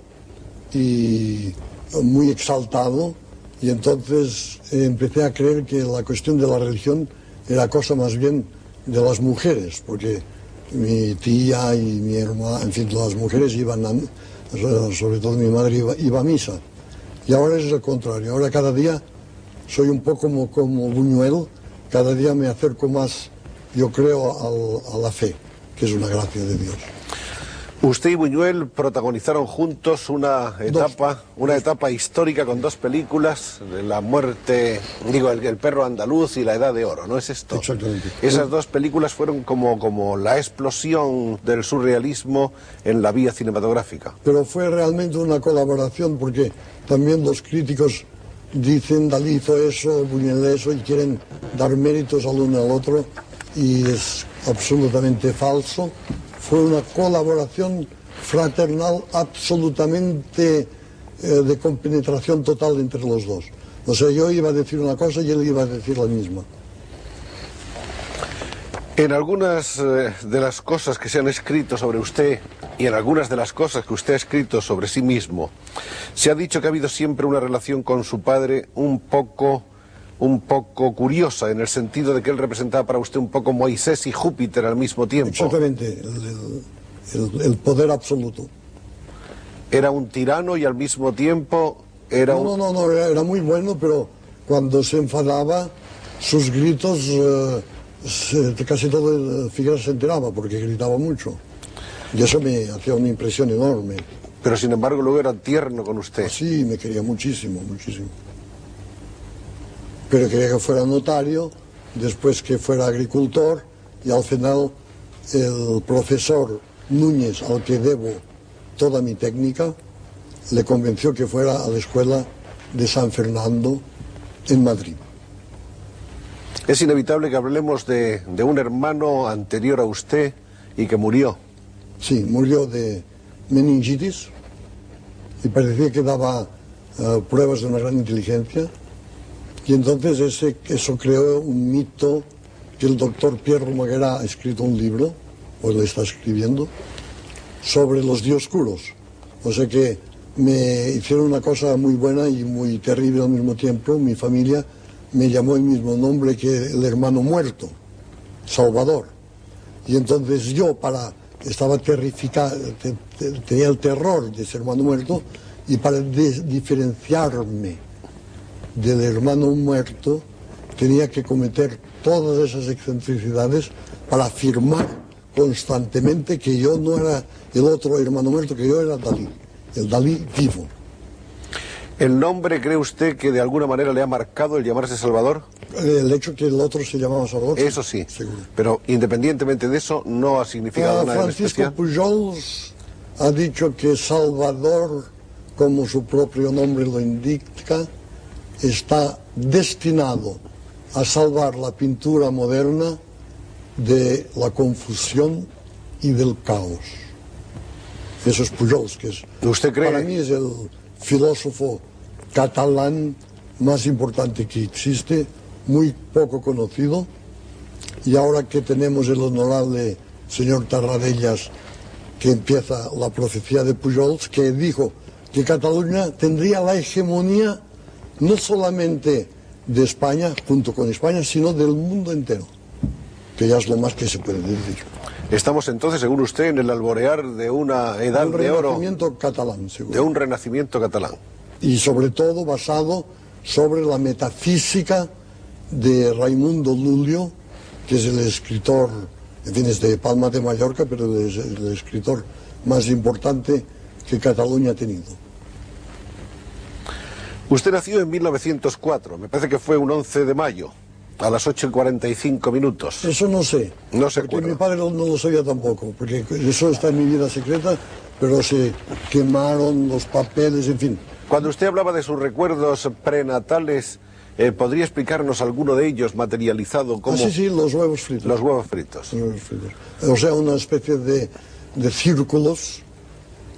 y muy exaltado, y entonces empecé a creer que la cuestión de la religión era cosa más bien de las mujeres, porque mi tía y mi hermana, en fin, las mujeres iban sobre todo mi madre iba a misa. Y ahora es el contrario, ahora cada día soy un poco como Buñuel, cada día me acerco más, yo creo, a la fe, que es una gracia de Dios. Usted y Buñuel protagonizaron juntos una etapa histórica con dos películas, La muerte, el perro andaluz y La edad de oro, ¿no es esto? Exactamente. Esas dos películas fueron como la explosión del surrealismo en la vía cinematográfica. Pero fue realmente una colaboración, porque también los críticos dicen Dalí hizo eso, Buñuel eso, y quieren dar méritos al uno al otro, y es absolutamente falso. Fue una colaboración fraternal absolutamente de compenetración total entre los dos. O sea, yo iba a decir una cosa y él iba a decir la misma. En algunas de las cosas que se han escrito sobre usted y en algunas de las cosas que usted ha escrito sobre sí mismo, se ha dicho que ha habido siempre una relación con su padre un poco curiosa, en el sentido de que él representaba para usted un poco Moisés y Júpiter al mismo tiempo. Exactamente, el poder absoluto. Era un tirano y al mismo tiempo era No, era muy bueno, pero cuando se enfadaba, sus gritos, casi todo Figueras se enteraba, porque gritaba mucho. Y eso me hacía una impresión enorme. Pero sin embargo luego era tierno con usted. Sí, me quería muchísimo, muchísimo. Pero quería que fuera notario, después que fuera agricultor, y al final el profesor Núñez, al que debo toda mi técnica, le convenció que fuera a la escuela de San Fernando en Madrid. Es inevitable que hablemos de un hermano anterior a usted y que murió. Sí, murió de meningitis y parecía que daba pruebas de una gran inteligencia. Y entonces eso creó un mito que el doctor Pierre Romaguera ha escrito un libro, o le está escribiendo, sobre los dioscuros. O sea que me hicieron una cosa muy buena y muy terrible al mismo tiempo. Mi familia me llamó el mismo nombre que el hermano muerto, Salvador. Y entonces yo estaba terrificado, tenía el terror de ese hermano muerto, y para diferenciarme del hermano muerto tenía que cometer todas esas excentricidades para afirmar constantemente que yo no era el otro hermano muerto, que yo era Dalí, el Dalí vivo. ¿El nombre cree usted que de alguna manera le ha marcado el llamarse Salvador? El hecho que el otro se llamaba Salvador. Eso sí, seguro. Pero independientemente de eso, no ha significado nada Francisco especial. Pujols ha dicho que Salvador, como su propio nombre lo indica, está destinado a salvar la pintura moderna de la confusión y del caos. Eso es Pujols, que es, ¿Usted cree? para mí es el filósofo catalán más importante que existe, muy poco conocido, y ahora que tenemos el honorable señor Tarradellas, que empieza la profecía de Pujols, que dijo que Cataluña tendría la hegemonía no solamente de España, junto con España, sino del mundo entero, que ya es lo más que se puede decir. Estamos entonces, según usted, en el alborear de una edad de oro, Un renacimiento catalán, seguro. de un renacimiento catalán. Y sobre todo basado sobre la metafísica de Raimundo Lulio, que es el escritor, en fin, es de Palma de Mallorca, pero es el escritor más importante que Cataluña ha tenido. Usted nació en 1904, me parece que fue un 11 de mayo, a las 8:45. Eso no sé. No se porque acuerda. mi padre no lo sabía tampoco, porque eso está en mi vida secreta, pero se quemaron los papeles, en fin. Cuando usted hablaba de sus recuerdos prenatales, ¿podría explicarnos alguno de ellos materializado como Sí, los huevos fritos. los huevos fritos? Los huevos fritos. O sea, una especie de círculos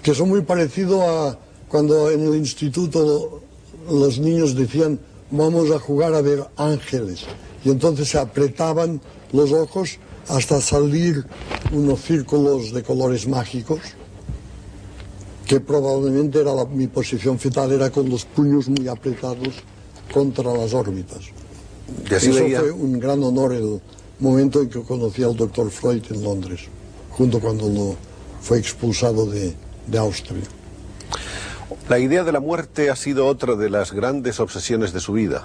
que son muy parecidos a cuando en el instituto los niños decían vamos a jugar a ver ángeles, y entonces se apretaban los ojos hasta salir unos círculos de colores mágicos, que probablemente era mi posición fetal, era con los puños muy apretados contra las órbitas. Y así Eso veía. fue un gran honor el momento en que conocí al doctor Freud en Londres, junto cuando fue expulsado de Austria. La idea de la muerte ha sido otra de las grandes obsesiones de su vida.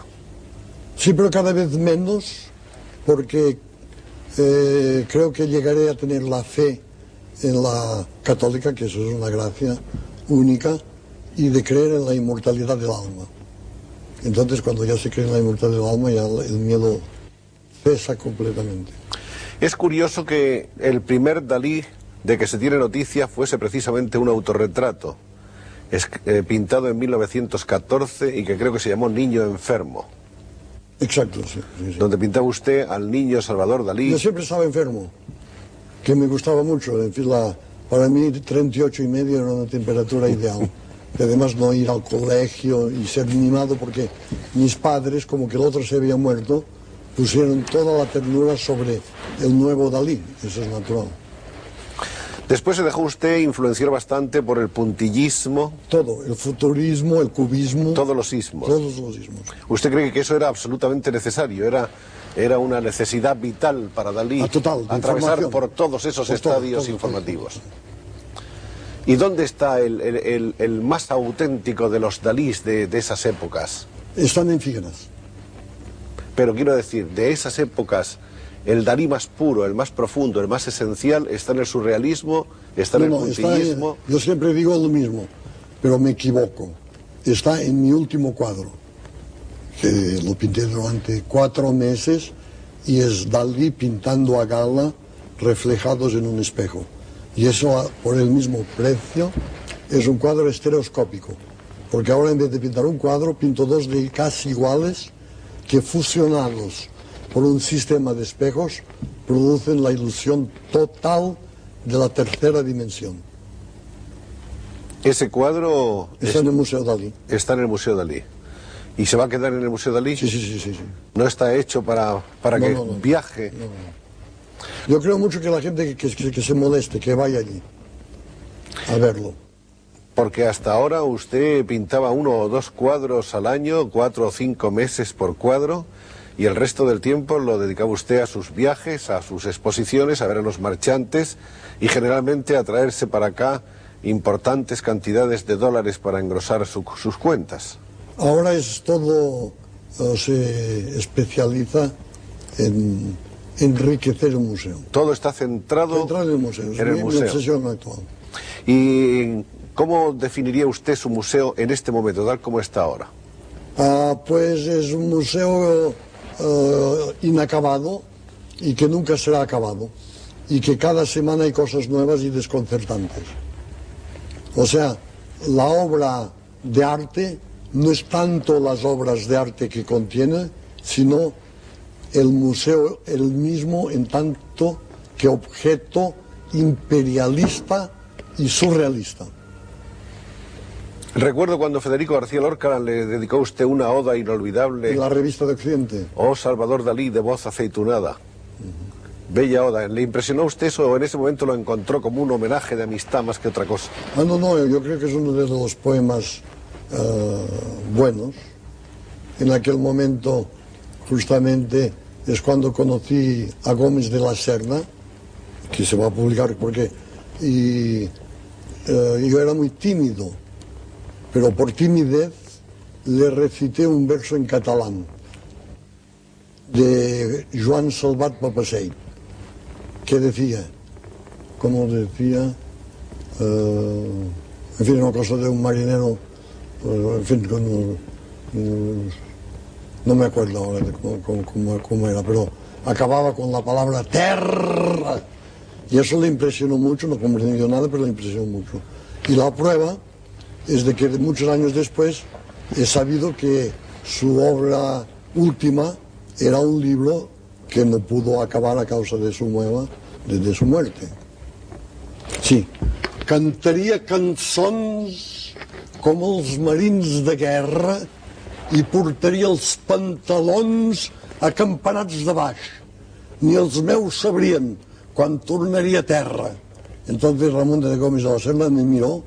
Sí, pero cada vez menos, porque creo que llegaré a tener la fe en la católica, que eso es una gracia única, y de creer en la inmortalidad del alma. Entonces, cuando ya se cree en la inmortalidad del alma, ya el miedo cesa completamente. Es curioso que el primer Dalí de que se tiene noticia fuese precisamente un autorretrato, pintado en 1914 y que creo que se llamó Niño Enfermo, Exacto, sí. donde pintaba usted al niño Salvador Dalí. Yo siempre estaba enfermo, que me gustaba mucho. En fin, para mí 38,5 era una temperatura ideal. Y además no ir al colegio y ser mimado, porque mis padres, como que el otro se había muerto, pusieron toda la ternura sobre el nuevo Dalí. Eso es natural. Después se dejó usted influenciar bastante por el puntillismo, Todo, el futurismo, el cubismo, todos los ismos. todos los ismos. ¿Usted cree que eso era absolutamente necesario? Era una necesidad vital para Dalí Total, de atravesar información. por todos esos Por todo, estadios todo. informativos. ¿Y dónde está el más auténtico de los Dalís de esas épocas? Están en Figueras. Pero quiero decir, de esas épocas, el Dalí más puro, el más profundo, el más esencial, está en el surrealismo, está en el puntillismo. Yo siempre digo lo mismo, pero me equivoco. Está en mi último cuadro, que lo pinté durante 4 meses, y es Dalí pintando a gala reflejados en un espejo. Y eso, por el mismo precio, es un cuadro estereoscópico. Porque ahora, en vez de pintar un cuadro, pinto 2 de casi iguales, que fusionados por un sistema de espejos producen la ilusión total de la tercera dimensión. Ese cuadro Está en el Museo Dalí. está en el Museo Dalí. ¿Y se va a quedar en el Museo Dalí? Sí, sí, sí, sí, sí. ¿No está hecho para que viaje? No, no. Yo creo mucho que la gente que se moleste, que vaya allí a verlo. Porque hasta ahora usted pintaba 1 o 2 cuadros al año, 4 o 5 meses por cuadro, y el resto del tiempo lo dedicaba usted a sus viajes, a sus exposiciones, a ver a los marchantes y generalmente a traerse para acá importantes cantidades de dólares para engrosar sus cuentas. Ahora es todo, se especializa en enriquecer el museo. Todo está centrado en el museo, es mi obsesión actual. ¿Y cómo definiría usted su museo en este momento, tal como está ahora? Pues es un museo inacabado y que nunca será acabado, y que cada semana hay cosas nuevas y desconcertantes. O sea, la obra de arte no es tanto las obras de arte que contiene, sino el museo el mismo en tanto que objeto imperialista y surrealista. Recuerdo cuando Federico García Lorca le dedicó a usted una oda inolvidable. En la revista de Occidente. Oh, Salvador Dalí, de voz aceitunada. Bella oda. ¿Le impresionó usted eso o en ese momento lo encontró como un homenaje de amistad más que otra cosa? No, yo creo que es uno de los poemas buenos. En aquel momento, justamente, es cuando conocí a Gómez de la Serna, que se va a publicar porque yo era muy tímido, pero por timidez le recité un verso en catalán de Joan Salvat Papasseit, que decía, como decía, en fin, una cosa de un marinero, en fin, no me acuerdo ahora de cómo era, pero acababa con la palabra terra, y eso le impresionó mucho, no comprendió nada, pero le impresionó mucho. Y la prueba es de que muchos años después he sabido que su obra última era un libro que no pudo acabar a causa de su muerte. Sí, cantaria cançons com els marins de guerra i portaria els pantalons acampanats de baix. Ni els meus sabrien quan tornaria a terra. Entonces Ramón de Gómez de la Serna me miró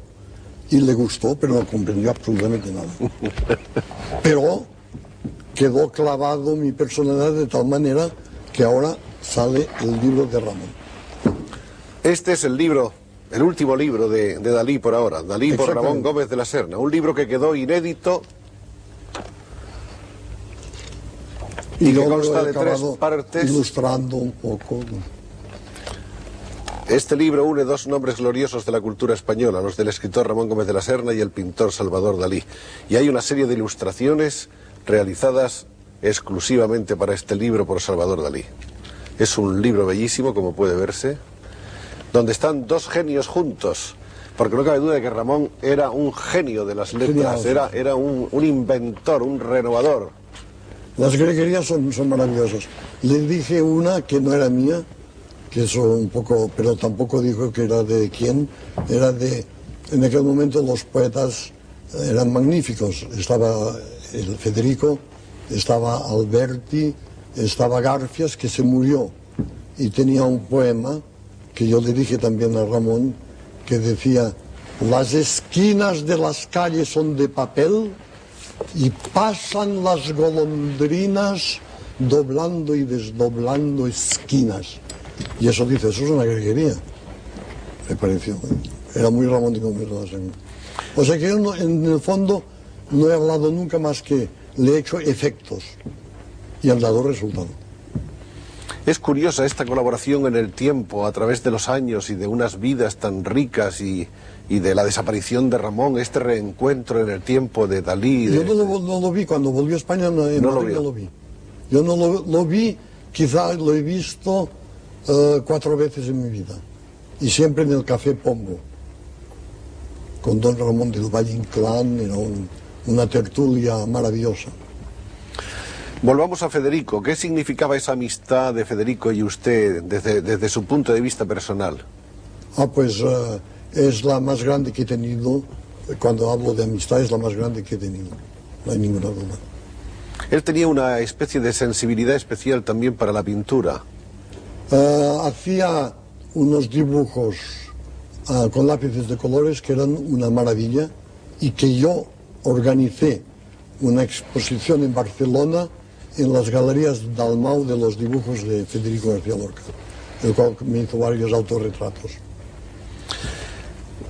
y le gustó, pero no comprendió absolutamente nada. Pero quedó clavado mi personalidad de tal manera que ahora sale el libro de Ramón. Este es el libro, el último libro de Dalí por ahora, Dalí por Ramón Gómez de la Serna, un libro que quedó inédito y que consta de 3 partes. Ilustrando un poco. Este libro une 2 nombres gloriosos de la cultura española, los del escritor Ramón Gómez de la Serna y el pintor Salvador Dalí. Y hay una serie de ilustraciones realizadas exclusivamente para este libro por Salvador Dalí. Es un libro bellísimo, como puede verse, donde están 2 genios juntos, porque no cabe duda de que Ramón era un genio de las letras, era un inventor, un renovador. Las greguerías son maravillosas. Le dije una que no era mía, que eso un poco, pero tampoco dijo que era de quién, era de, en aquel momento los poetas eran magníficos, estaba el Federico, estaba Alberti, estaba Garfias, que se murió, y tenía un poema que yo le dije también a Ramón, que decía: las esquinas de las calles son de papel y pasan las golondrinas doblando y desdoblando esquinas. Y eso dice, eso es una greguería, me pareció. Era muy Ramón de Gómez de la Serna. O sea que yo no, en el fondo no he hablado nunca más que le he hecho efectos y han dado resultado. Es curiosa esta colaboración en el tiempo, a través de los años y de unas vidas tan ricas y de la desaparición de Ramón, este reencuentro en el tiempo de Dalí. Yo no lo vi, cuando volvió a España no lo vi. Yo no lo vi, quizá lo he visto 4 veces en mi vida, y siempre en el Café Pombo, con don Ramón del Valle Inclán, era una tertulia maravillosa. Volvamos a Federico. ¿Qué significaba esa amistad de Federico y usted desde su punto de vista personal? Pues es la más grande que he tenido. Cuando hablo de amistad es la más grande que he tenido, no hay ninguna duda. Él tenía una especie de sensibilidad especial también para la pintura. Hacía unos dibujos con lápices de colores que eran una maravilla y que yo organicé una exposición en Barcelona en las galerías Dalmau de los dibujos de Federico García Lorca, el cual me hizo varios autorretratos.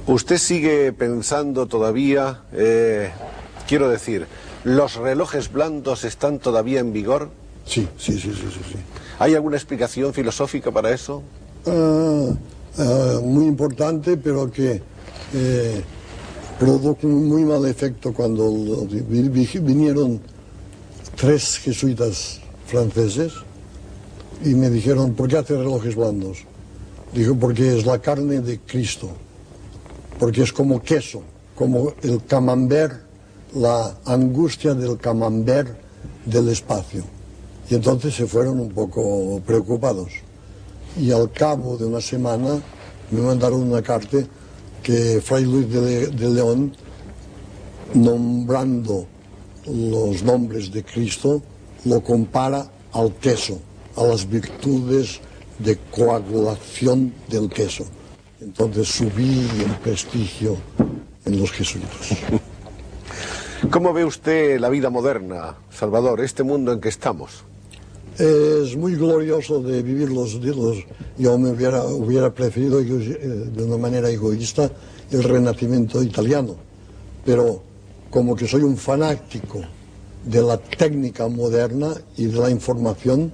¿Usted sigue pensando todavía, quiero decir, los relojes blandos están todavía en vigor? Sí. ¿Hay alguna explicación filosófica para eso? Muy importante, pero que produjo un muy mal efecto cuando vinieron 3 jesuitas franceses y me dijeron, ¿por qué hace relojes blandos? Dijo, porque es la carne de Cristo, porque es como queso, como el camembert, la angustia del camembert del espacio. Y entonces se fueron un poco preocupados. Y al cabo de una semana me mandaron una carta que Fray Luis de León, nombrando los nombres de Cristo, lo compara al queso, a las virtudes de coagulación del queso. Entonces subí en prestigio en los jesuitas. ¿Cómo ve usted la vida moderna, Salvador, este mundo en que estamos? Es muy glorioso de vivir los días. Yo me hubiera preferido de una manera egoísta el Renacimiento italiano, pero como que soy un fanático de la técnica moderna y de la información,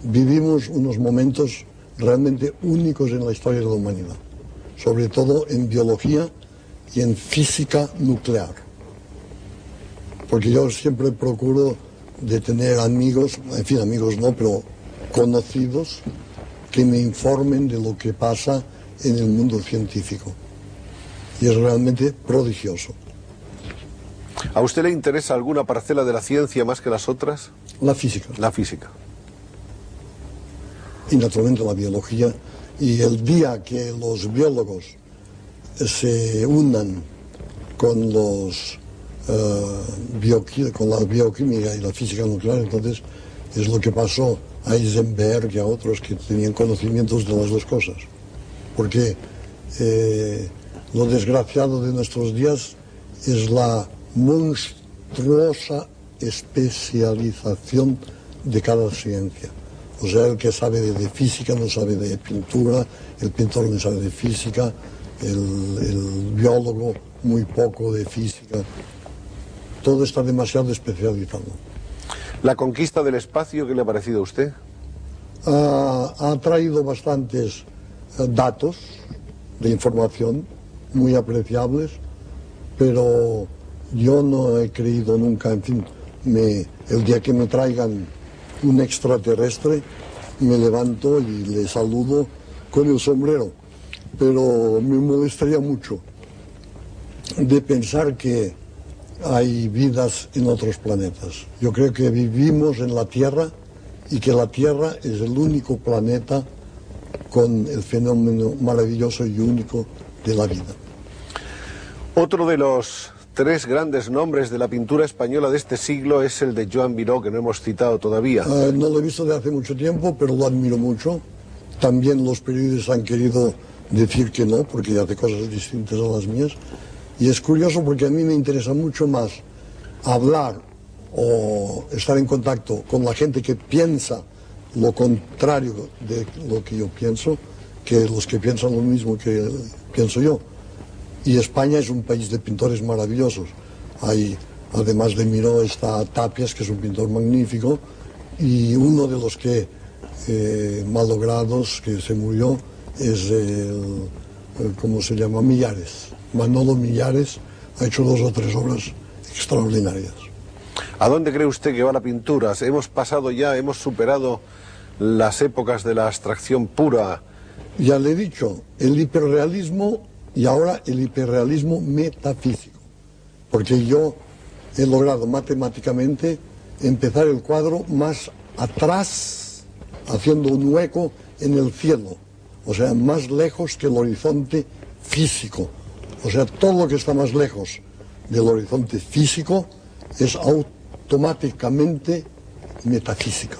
vivimos unos momentos realmente únicos en la historia de la humanidad, sobre todo en biología y en física nuclear, porque yo siempre procuro de tener amigos, en fin, amigos no, pero conocidos que me informen de lo que pasa en el mundo científico. Y es realmente prodigioso. ¿A usted le interesa alguna parcela de la ciencia más que las otras? La física. La física. Y naturalmente la biología. Y el día que los biólogos se unan con los con la bioquímica y la física nuclear, entonces es lo que pasó a Heisenberg y a otros que tenían conocimientos de las dos cosas. Porque lo desgraciado de nuestros días es la monstruosa especialización de cada ciencia. O sea, el que sabe de física no sabe de pintura, el pintor no sabe de física, el biólogo muy poco de física. Todo está demasiado especializado. ¿La conquista del espacio qué le ha parecido a usted? Ha traído bastantes datos de información muy apreciables, pero yo no he creído nunca, en fin, el día que me traigan un extraterrestre, me levanto y le saludo con el sombrero, pero me molestaría mucho de pensar que hay vidas en otros planetas. Yo creo que vivimos en la Tierra y que la Tierra es el único planeta con el fenómeno maravilloso y único de la vida. Otro de los 3 grandes nombres de la pintura española de este siglo es el de Joan Miró, que no hemos citado todavía. No lo he visto de hace mucho tiempo, pero lo admiro mucho. También los periodistas han querido decir que no, porque hace cosas distintas a las mías. Y es curioso porque a mí me interesa mucho más hablar o estar en contacto con la gente que piensa lo contrario de lo que yo pienso, que los que piensan lo mismo que pienso yo. Y España es un país de pintores maravillosos. Además de Miró está Tapias, que es un pintor magnífico, y uno de los que malogrados, que se murió, es ¿cómo se llama? Millares. Manolo Millares ha hecho 2 o 3 obras extraordinarias. ¿A dónde cree usted que va la pintura? Hemos pasado ya, hemos superado las épocas de la abstracción pura. Ya le he dicho, el hiperrealismo y ahora el hiperrealismo metafísico. Porque yo he logrado matemáticamente empezar el cuadro más atrás, haciendo un hueco en el cielo. O sea, más lejos que el horizonte físico. O sea, todo lo que está más lejos del horizonte físico es automáticamente metafísica.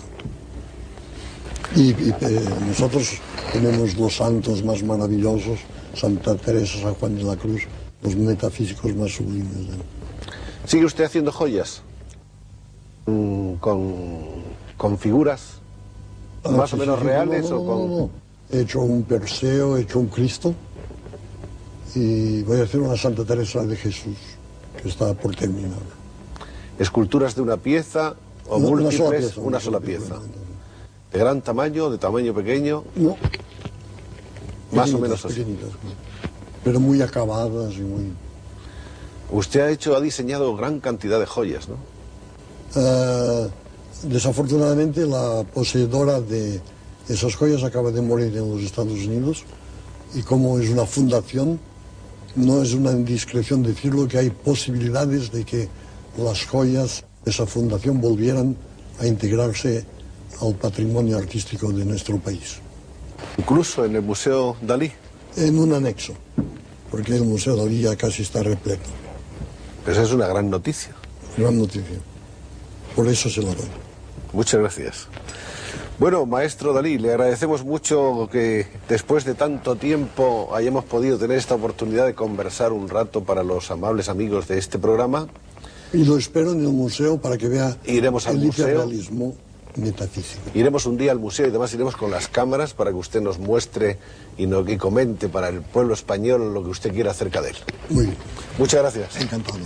Y nosotros tenemos los santos más maravillosos, Santa Teresa, San Juan de la Cruz, los metafísicos más sublimes. ¿Sigue usted haciendo joyas? ¿Con figuras más o menos reales? No. He hecho un Perseo, he hecho un Cristo y voy a hacer una Santa Teresa de Jesús, que está por terminar. ¿Esculturas de una pieza o múltiples? Una sola pieza. ¿De gran tamaño, de tamaño pequeño? No. Más o menos así. Pequeñitas, pero muy acabadas y muy... Usted ha diseñado gran cantidad de joyas, ¿no? Desafortunadamente la poseedora de esas joyas acaba de morir en los Estados Unidos y como es una fundación, no es una indiscreción decirlo que hay posibilidades de que las joyas de esa fundación volvieran a integrarse al patrimonio artístico de nuestro país. Incluso en el Museo Dalí. En un anexo, porque el Museo Dalí ya casi está repleto. Esa es una gran noticia. Gran noticia. Por eso se la doy. Muchas gracias. Bueno, maestro Dalí, le agradecemos mucho que después de tanto tiempo hayamos podido tener esta oportunidad de conversar un rato para los amables amigos de este programa. Y lo espero en el museo para que vea Iremos al el museo. hiperrealismo metafísico. Iremos un día al museo y además iremos con las cámaras para que usted nos muestre y comente para el pueblo español lo que usted quiera acerca de él. Muy bien. Muchas gracias. Encantado.